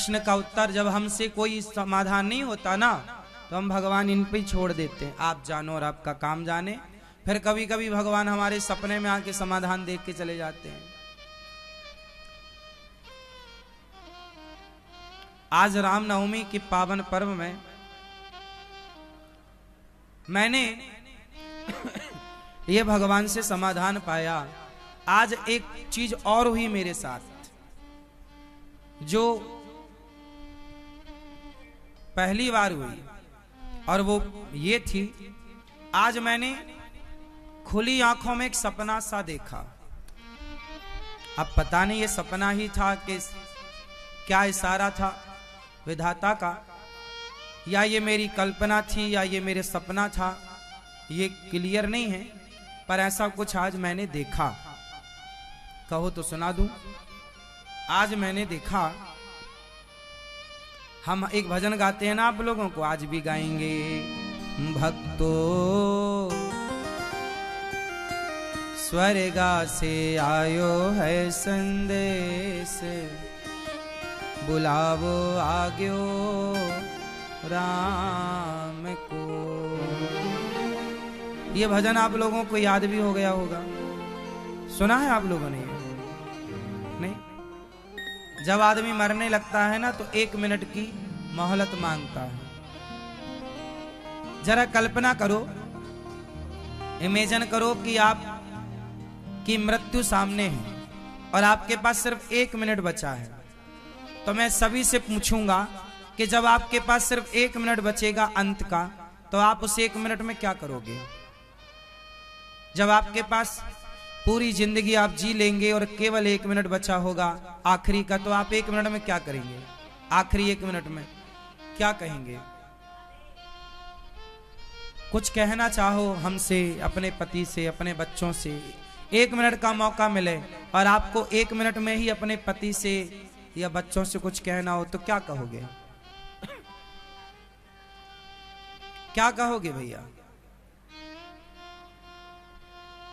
प्रश्न का उत्तर, जब हमसे कोई समाधान नहीं होता ना तो हम भगवान इन पे ही छोड़ देते हैं, आप जानो और आपका काम जाने। फिर कभी कभी भगवान हमारे सपने में आके समाधान देख के चले जाते हैं। आज रामनवमी के पावन पर्व में मैंने ये भगवान से समाधान पाया। आज एक चीज और हुई मेरे साथ, जो पहली बार हुई, और वो ये थी, आज मैंने खुली आंखों में एक सपना सा देखा। अब पता नहीं ये सपना ही था कि क्या इशारा था विधाता का, या ये मेरी कल्पना थी, या ये मेरे सपना था, ये क्लियर नहीं है, पर ऐसा कुछ आज मैंने देखा। कहो तो सुना दूं। आज मैंने देखा, हम एक भजन गाते हैं ना, आप लोगों को आज भी गाएंगे। भक्तो स्वर्गा से आयो है संदेश, बुलावो आग्यो राम को। ये भजन आप लोगों को याद भी हो गया होगा, सुना है आप लोगों ने? नहीं? जब आदमी मरने लगता है ना तो 1 मिनट की मोहलत मांगता है। जरा कल्पना करो, इमेजिन करो कि आप की मृत्यु सामने है और आपके पास सिर्फ 1 मिनट बचा है। तो मैं सभी से पूछूंगा कि जब आपके पास सिर्फ 1 मिनट बचेगा अंत का, तो आप उस 1 मिनट में क्या करोगे? जब आपके पास पूरी जिंदगी आप जी लेंगे और केवल 1 मिनट बचा होगा आखिरी का, तो आप 1 मिनट में क्या करेंगे? आखिरी 1 मिनट में क्या कहेंगे? कुछ कहना चाहो हमसे, अपने पति से, अपने बच्चों से, 1 मिनट का मौका मिले और आपको 1 मिनट में ही अपने पति से या बच्चों से कुछ कहना हो, तो क्या कहोगे? क्या कहोगे भैया?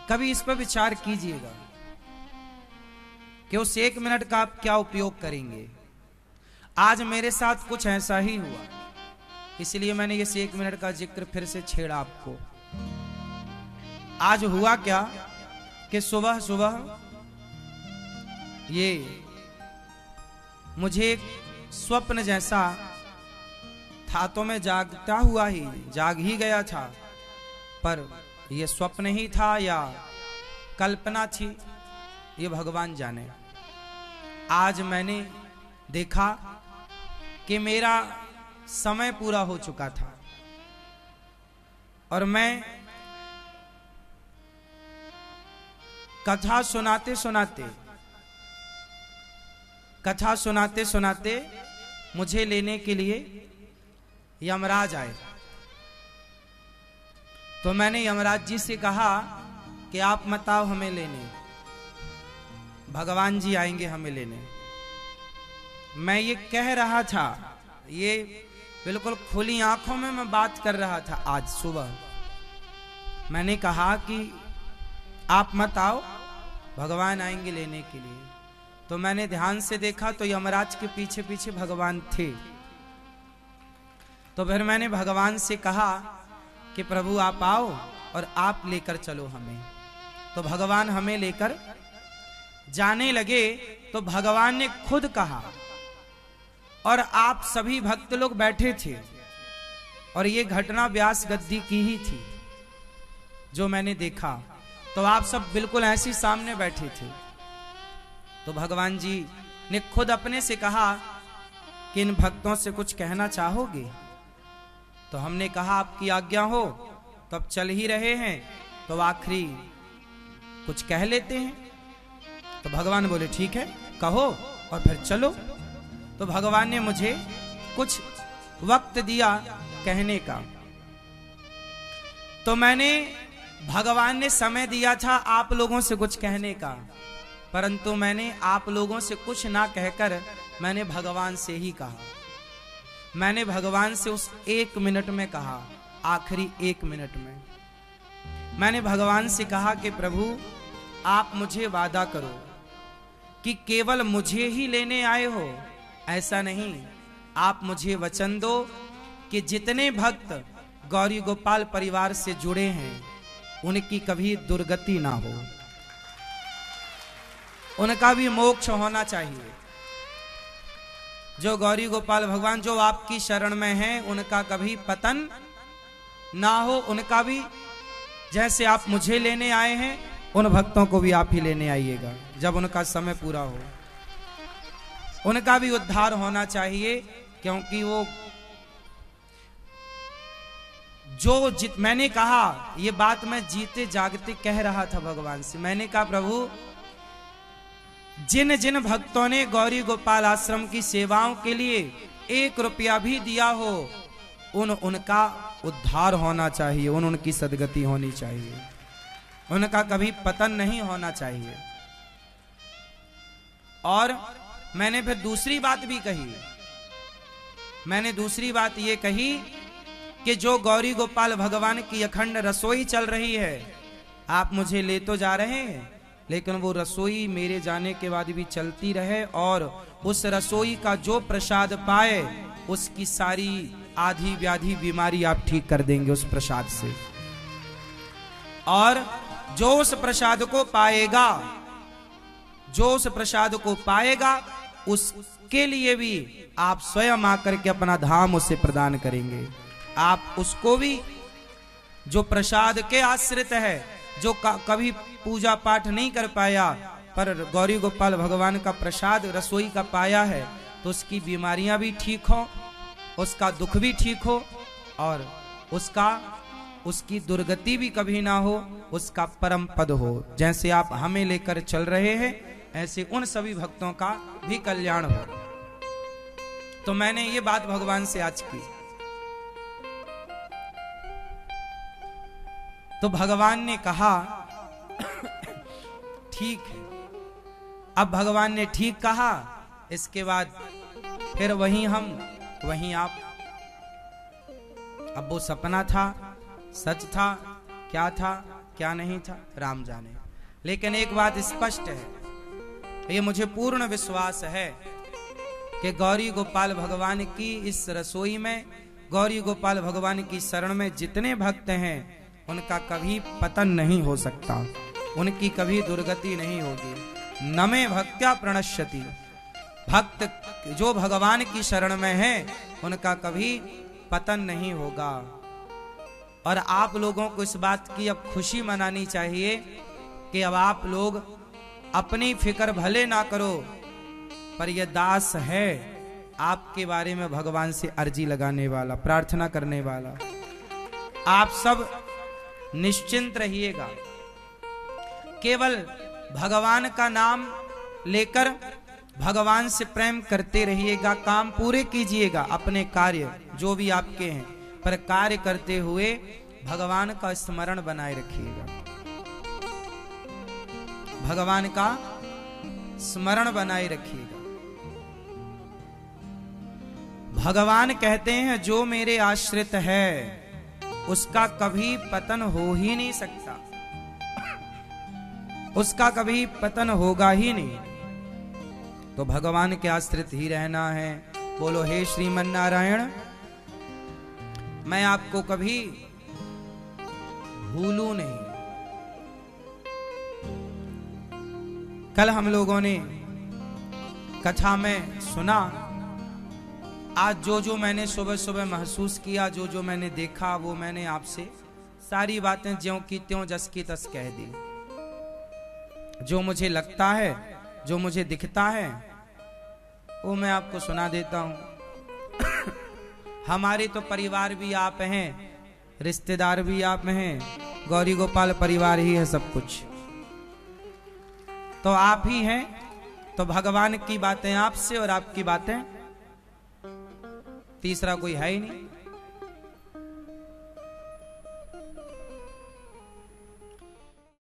कभी इस पर विचार कीजिएगा कि उस 1 मिनट का आप क्या उपयोग करेंगे। आज मेरे साथ कुछ ऐसा ही हुआ, इसलिए मैंने इस 1 मिनट का जिक्र फिर से छेड़ा आपको। आज हुआ क्या कि सुबह सुबह ये मुझे एक स्वप्न जैसा था, तो मैं जागता हुआ ही जाग ही गया था, पर यह स्वप्न ही था या कल्पना थी, ये भगवान जाने। आज मैंने देखा कि मेरा समय पूरा हो चुका था और मैं कथा सुनाते सुनाते मुझे लेने के लिए यमराज आए। तो मैंने यमराज जी से कहा कि आप मत आओ हमें लेने, भगवान जी आएंगे हमें लेने। मैं ये कह रहा था, ये बिल्कुल खुली आंखों में मैं बात कर रहा था। आज सुबह मैंने कहा कि आप मत आओ, भगवान आएंगे लेने के लिए। तो मैंने ध्यान से देखा तो यमराज के पीछे पीछे भगवान थे। तो फिर मैंने भगवान से कहा कि प्रभु आप आओ और आप लेकर चलो हमें। तो भगवान हमें लेकर जाने लगे। तो भगवान ने खुद कहा, और आप सभी भक्त लोग बैठे थे, और ये घटना व्यास गद्दी की ही थी जो मैंने देखा। तो आप सब बिल्कुल ऐसे सामने बैठे थे। तो भगवान जी ने खुद अपने से कहा कि इन भक्तों से कुछ कहना चाहोगे? तो हमने कहा आपकी आज्ञा हो, तो अब चल ही रहे हैं तो आखिरी कुछ कह लेते हैं। तो भगवान बोले ठीक है कहो और फिर चलो। तो भगवान ने मुझे कुछ वक्त दिया कहने का। तो मैंने, भगवान ने समय दिया था आप लोगों से कुछ कहने का, परंतु मैंने आप लोगों से कुछ ना कहकर मैंने भगवान से ही कहा। मैंने भगवान से उस 1 मिनट में कहा, आखिरी 1 मिनट में मैंने भगवान से कहा कि प्रभु आप मुझे वादा करो कि केवल मुझे ही लेने आए हो, ऐसा नहीं, आप मुझे वचन दो कि जितने भक्त गौरी गोपाल परिवार से जुड़े हैं उनकी कभी दुर्गति ना हो, उनका भी मोक्ष होना चाहिए। जो गौरी गोपाल भगवान जो आपकी शरण में हैं उनका कभी पतन ना हो, उनका भी जैसे आप मुझे लेने आए हैं उन भक्तों को भी आप ही लेने आइएगा जब उनका समय पूरा हो। उनका भी उद्धार होना चाहिए, क्योंकि वो जो मैंने कहा, ये बात मैं जीते जागते कह रहा था भगवान से। मैंने कहा प्रभु, जिन जिन भक्तों ने गौरी गोपाल आश्रम की सेवाओं के लिए 1 रुपया भी दिया हो, उनका उद्धार होना चाहिए, उनकी सदगति होनी चाहिए, उनका कभी पतन नहीं होना चाहिए। और मैंने फिर दूसरी बात भी कही, मैंने दूसरी बात ये कही कि जो गौरी गोपाल भगवान की अखंड रसोई चल रही है, आप मुझे ले तो जा रहे हैं, लेकिन वो रसोई मेरे जाने के बाद भी चलती रहे और उस रसोई का जो प्रसाद पाए उसकी सारी आधी व्याधि बीमारी आप ठीक कर देंगे उस प्रसाद से। और जो उस प्रसाद को पाएगा, जो उस प्रसाद को पाएगा, उसके लिए भी आप स्वयं आकर के अपना धाम उसे प्रदान करेंगे। आप उसको भी, जो प्रसाद के आश्रित है, जो कभी पूजा पाठ नहीं कर पाया पर गौरी गोपाल भगवान का प्रसाद रसोई का पाया है, तो उसकी बीमारियां भी ठीक हो, उसका दुख भी ठीक हो और उसकी दुर्गति भी कभी ना हो, उसका परम पद हो। जैसे आप हमें लेकर चल रहे हैं, ऐसे उन सभी भक्तों का भी कल्याण हो। तो मैंने ये बात भगवान से आज की, तो भगवान ने कहा ठीक है। अब भगवान ने ठीक कहा, इसके बाद फिर वहीं हम वहीं आप। अब वो सपना था, सच था, क्या था क्या नहीं था, राम जाने। लेकिन एक बात स्पष्ट है, ये मुझे पूर्ण विश्वास है कि गौरी गोपाल भगवान की इस रसोई में, गौरी गोपाल भगवान की शरण में जितने भक्त हैं उनका कभी पतन नहीं हो सकता, उनकी कभी दुर्गति नहीं होगी। नमे भक्त्या प्रणश्यति, भक्त जो भगवान की शरण में है उनका कभी पतन नहीं होगा। और आप लोगों को इस बात की अब खुशी मनानी चाहिए कि अब आप लोग अपनी फिक्र भले ना करो, पर यह दास है आपके बारे में भगवान से अर्जी लगाने वाला, प्रार्थना करने वाला। आप सब निश्चिंत रहिएगा, केवल भगवान का नाम लेकर भगवान से प्रेम करते रहिएगा, काम पूरे कीजिएगा, अपने कार्य जो भी आपके हैं, पर कार्य करते हुए भगवान का स्मरण बनाए रखिएगा, भगवान का स्मरण बनाए रखिएगा। भगवान कहते हैं जो मेरे आश्रित है उसका कभी पतन हो ही नहीं सकता, उसका कभी पतन होगा ही नहीं। तो भगवान के आश्रित ही रहना है। बोलो हे श्रीमन नारायण, मैं आपको कभी भूलूं नहीं। कल हम लोगों ने कथा में सुना, आज जो जो मैंने सुबह सुबह महसूस किया, जो जो मैंने देखा, वो मैंने आपसे सारी बातें ज्यों की त्यों जस की तस कह दी। जो मुझे लगता है, जो मुझे दिखता है, वो मैं आपको सुना देता हूं। हमारे तो परिवार भी आप हैं, रिश्तेदार भी आप हैं, गौरी गोपाल परिवार ही है सब कुछ, तो आप ही हैं। तो भगवान की बातें आपसे और आपकी बातें, तीसरा कोई है ही नहीं।